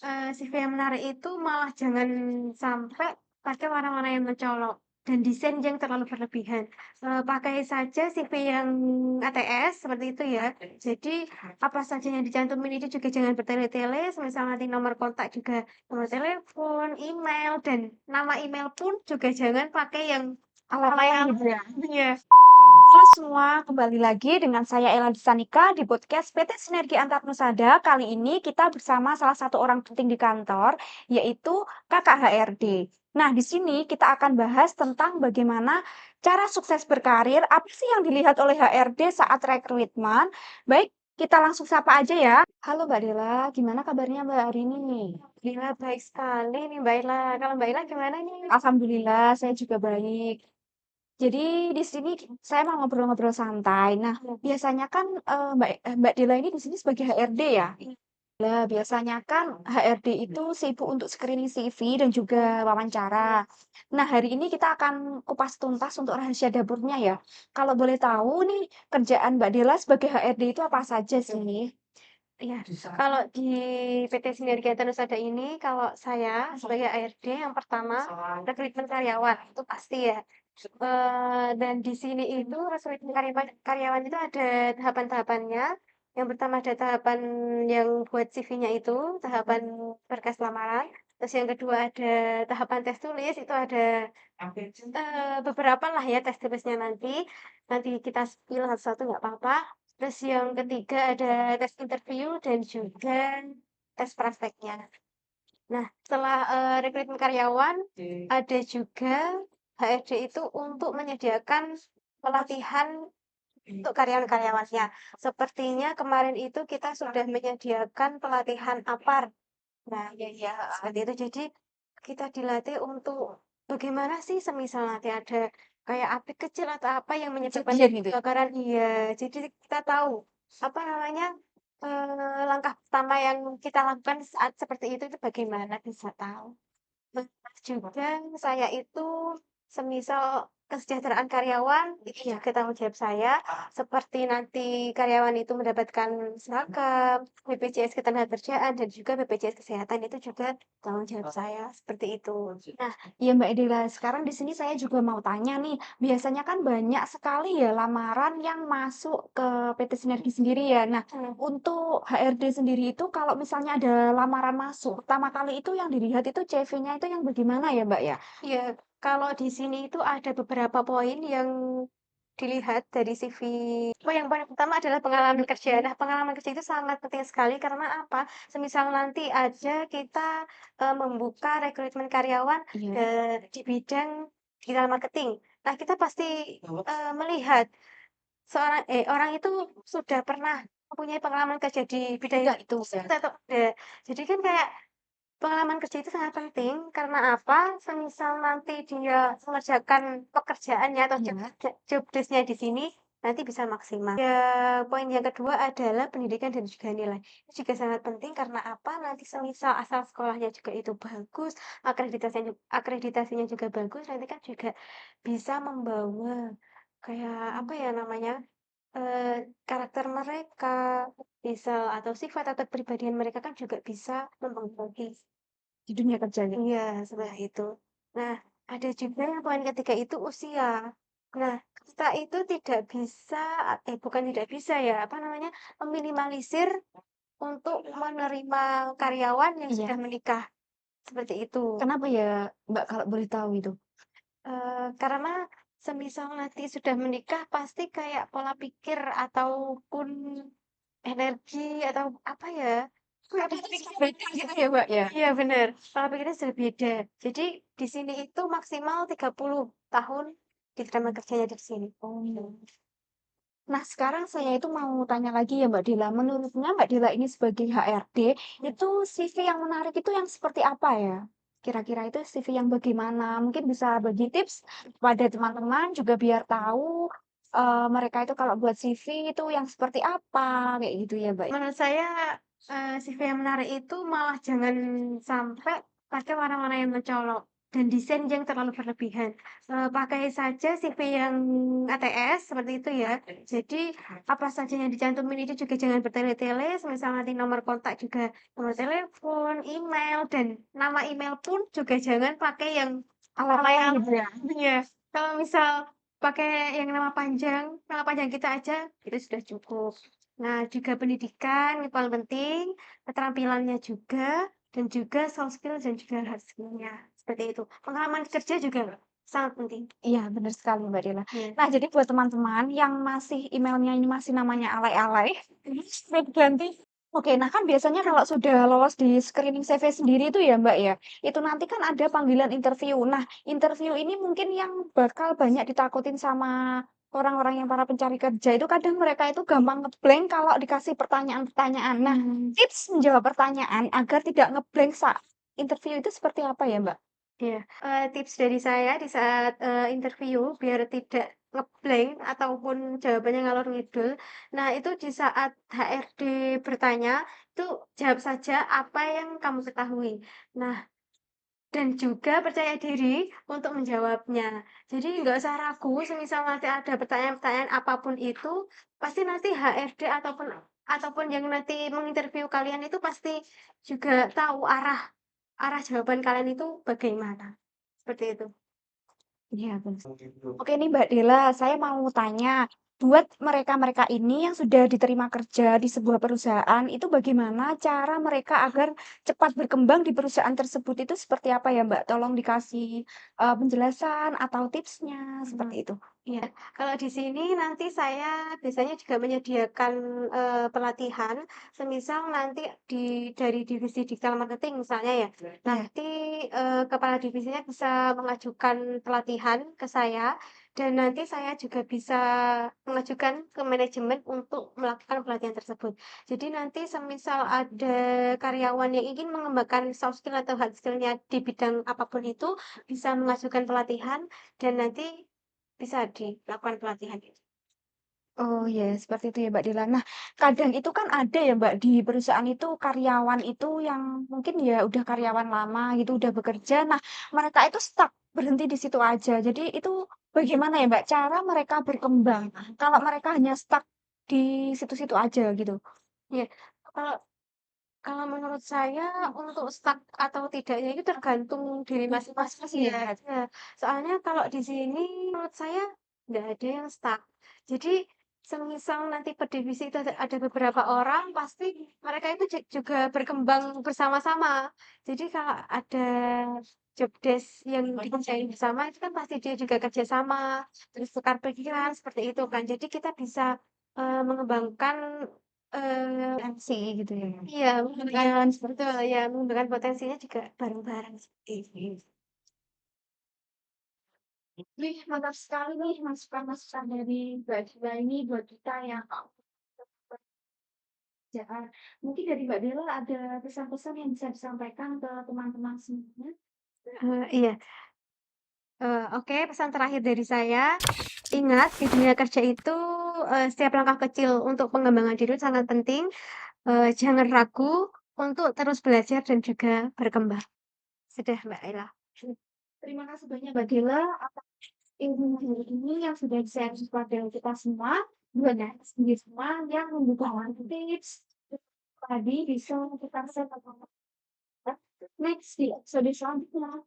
CV yang menarik itu malah jangan sampai pakai warna-warna yang mencolok dan desain yang terlalu berlebihan. Pakai saja CV yang ATS seperti itu ya. Jadi apa saja yang dicantumin itu juga jangan bertele-tele, semisal nanti nomor kontak juga nomor telepon, email, dan nama email pun juga jangan pakai yang Alay-alay alay-alay. gitu ya. Iya. Halo semua, kembali lagi dengan saya Ella Disanika di podcast PT Sinergi Antar Nusada. Kali ini kita bersama salah satu orang penting di kantor, yaitu Kakak HRD. Nah, di sini kita akan bahas tentang bagaimana cara sukses berkarir, apa sih yang dilihat oleh HRD saat rekrutmen. Baik, kita langsung sapa aja ya. Halo Mbak Dela, gimana kabarnya Mbak hari ini nih? Gila, baik sekali nih Mbak Ila. Kalau Mbak Ila gimana nih? Alhamdulillah, saya juga baik. Jadi di sini saya mau ngobrol-ngobrol santai. Nah, biasanya kan Mbak Dela ini di sini sebagai HRD ya. Nah, biasanya kan HRD itu sibuk untuk screening CV dan juga wawancara. Nah, hari ini kita akan kupas tuntas untuk rahasia dapurnya ya. Kalau boleh tahu nih, kerjaan Mbak Dela sebagai HRD itu apa saja sih? Iya, kalau di PT Sinergi Antarnusada ini, kalau saya sebagai ARD yang pertama rekrutmen karyawan itu pasti ya. Dan di sini itu rekrutmen karyawan itu ada tahapan-tahapannya. Yang pertama ada tahapan yang buat CV-nya itu, tahapan berkas lamaran. Terus yang kedua ada tahapan tes tulis, itu ada beberapa lah ya tes tulisnya nanti. Nanti kita spill satu-satu nggak apa-apa. Terus yang ketiga ada tes interview dan juga tes prakteknya. Nah, setelah rekrutmen karyawan, ada juga HRD itu untuk menyediakan pelatihan untuk karyawan-karyawannya. Sepertinya kemarin itu kita sudah menyediakan pelatihan APAR. Nah, ya, ya, seperti itu. Jadi kita dilatih untuk bagaimana sih semisal nanti ada kayak api kecil atau apa yang menyebabkan Kejadian gitu. kebakaran. Iya, jadi kita tahu apa namanya langkah pertama yang kita lakukan saat seperti itu bagaimana bisa tahu. Terus juga saya itu semisal kesejahteraan karyawan itu juga tanggung jawab saya. Seperti nanti karyawan itu mendapatkan seragam, BPJS Ketenagakerjaan dan juga BPJS Kesehatan itu juga tanggung jawab saya. Seperti itu. Nah, Iya Mbak Dila, sekarang di sini saya juga mau tanya nih, biasanya kan banyak sekali ya lamaran yang masuk ke PT Sinergi sendiri ya. Nah, untuk HRD sendiri itu kalau misalnya ada lamaran masuk, pertama kali itu yang dilihat itu CV-nya itu yang bagaimana ya Mbak ya? iya, kalau di sini itu ada beberapa poin yang dilihat dari CV. Oh, yang paling pertama adalah pengalaman kerja. Nah, pengalaman kerja itu sangat penting sekali karena apa? Semisal nanti aja kita membuka rekrutmen karyawan Iya. di bidang digital marketing. Nah, kita pasti melihat orang itu sudah pernah mempunyai pengalaman kerja di bidang Tidak itu itu ya. atau tidak. Jadi kan kayak pengalaman kerja itu sangat penting karena apa? Semisal nanti dia mengerjakan pekerjaannya atau job, Iya. job desk-nya di sini nanti bisa maksimal. Ya, poin yang kedua adalah pendidikan dan juga nilai. Itu juga sangat penting karena apa? Nanti semisal asal sekolahnya juga itu bagus, akreditasinya juga bagus, nanti kan juga bisa membawa kayak apa ya namanya? Karakter mereka, misal atau sifat atau kepribadian mereka kan juga bisa mempengaruhi. Di dunia kerjanya. Iya, seperti itu. Nah, ada juga yang poin ketiga itu usia. Nah, kita itu tidak bisa, bukan tidak bisa ya, apa namanya, meminimalisir untuk menerima karyawan yang Iya. sudah menikah. Seperti itu. Kenapa ya Mbak kalau boleh tahu itu? Karena semisal nanti sudah menikah, pasti kayak pola pikir ataupun energi atau apa ya, pola pikirnya beda gitu ya, Mbak, ya? Iya bener, pola pikirnya sudah beda. Jadi di sini itu maksimal 30 tahun diterima kerjanya di sini. Oh. Nah, sekarang saya itu mau tanya lagi ya Mbak Dila. Menurutnya Mbak Dila ini sebagai HRD, itu CV yang menarik itu yang seperti apa ya? Kira-kira itu CV yang bagaimana? Mungkin bisa bagi tips pada teman-teman juga biar tahu mereka itu kalau buat CV itu yang seperti apa, kayak gitu ya Mbak. Menurut saya, CV yang menarik itu malah jangan sampai pakai warna-warna yang mencolok. dan desain yang terlalu berlebihan. Pakai saja CV yang ATS seperti itu ya. Jadi apa saja yang dicantumin itu juga jangan bertele-tele, semisal nanti nomor kontak juga nomor telepon, email, dan nama email pun juga jangan pakai yang Alay-alay alay-alay. gitu ya? Iya, kalau misal pakai yang nama panjang kita aja, itu sudah cukup. Nah, juga pendidikan yang paling penting, keterampilannya juga, dan juga soft skill dan juga hard skill-nya, seperti itu. Pengalaman kerja juga sangat penting. Iya, bener sekali Mbak Dila. Iya. Nah, jadi buat teman-teman yang masih emailnya ini masih namanya alay-alay, sudah diganti. Oke, nah kan biasanya kalau sudah lolos di screening CV sendiri itu ya Mbak ya, itu nanti kan ada panggilan interview. Nah, interview ini mungkin yang bakal banyak ditakutin sama orang-orang yang para pencari kerja itu kadang mereka itu gampang ngeblank kalau dikasih pertanyaan-pertanyaan. Nah, tips menjawab pertanyaan agar tidak ngeblank saat interview itu seperti apa ya Mbak? Iya, tips dari saya di saat, interview biar tidak ngeblank ataupun jawabannya ngalor ngidul. Nah, itu di saat HRD bertanya, itu jawab saja apa yang kamu ketahui. Nah, dan juga percaya diri untuk menjawabnya. Jadi nggak usah ragu, semisal nanti ada pertanyaan-pertanyaan apapun itu, pasti nanti HRD ataupun yang nanti menginterview kalian itu pasti juga tahu arah arah jawaban kalian itu bagaimana. Seperti itu. Iya, bener. Oke nih Mbak Dela, saya mau tanya, buat mereka-mereka ini yang sudah diterima kerja di sebuah perusahaan, itu bagaimana cara mereka agar cepat berkembang di perusahaan tersebut itu seperti apa ya Mbak? Tolong dikasih penjelasan atau tipsnya, seperti itu. Iya, kalau di sini nanti saya biasanya juga menyediakan, pelatihan, semisal nanti dari divisi digital marketing misalnya ya, nanti, kepala divisinya bisa mengajukan pelatihan ke saya, dan nanti saya juga bisa mengajukan ke manajemen untuk melakukan pelatihan tersebut. Jadi nanti semisal ada karyawan yang ingin mengembangkan soft skill atau hard skill-nya di bidang apapun itu, bisa mengajukan pelatihan dan nanti bisa dilakukan pelatihan itu. Oh ya, seperti itu ya Mbak Dila. Nah, kadang itu kan ada ya Mbak di perusahaan itu karyawan itu yang mungkin ya udah karyawan lama gitu, udah bekerja. Nah, mereka itu stuck berhenti di situ aja. Jadi itu bagaimana ya Mbak cara mereka berkembang kalau mereka hanya stuck di situ-situ aja gitu? Iya, kalau kalau menurut saya untuk stuck atau tidaknya itu tergantung diri masing-masing sih ya. Ya, soalnya kalau di sini menurut saya nggak ada yang stuck. Jadi semisal nanti per divisi itu ada beberapa orang, pasti mereka itu juga berkembang bersama-sama. Jadi kalau ada job desk yang dikerjain bersama itu kan pasti dia juga kerja sama, terus tukar pikiran seperti itu kan. Jadi kita bisa mengembangkan Potensi gitu ya. iya, mengembangkan betul, ya mengembangkan potensinya juga bareng-bareng seperti itu. Wih, mantap sekali nih masukan-masukan dari Mbak Dila ini buat kita yang pekerjaan. Mungkin dari Mbak Dila ada pesan-pesan yang bisa disampaikan ke teman-teman semuanya? Iya, oke, pesan terakhir dari saya, ingat di dunia kerja itu, setiap langkah kecil untuk pengembangan diri sangat penting, jangan ragu untuk terus belajar dan juga berkembang. Sudah, Mbak Ella. Terima kasih banyak Mbak Dila atas ilmu hari ini yang sudah di-share kepada kita semua, buat sendiri semua yang membutuhkan tips tadi bisa kita share ke teman-teman next di episode selanjutnya.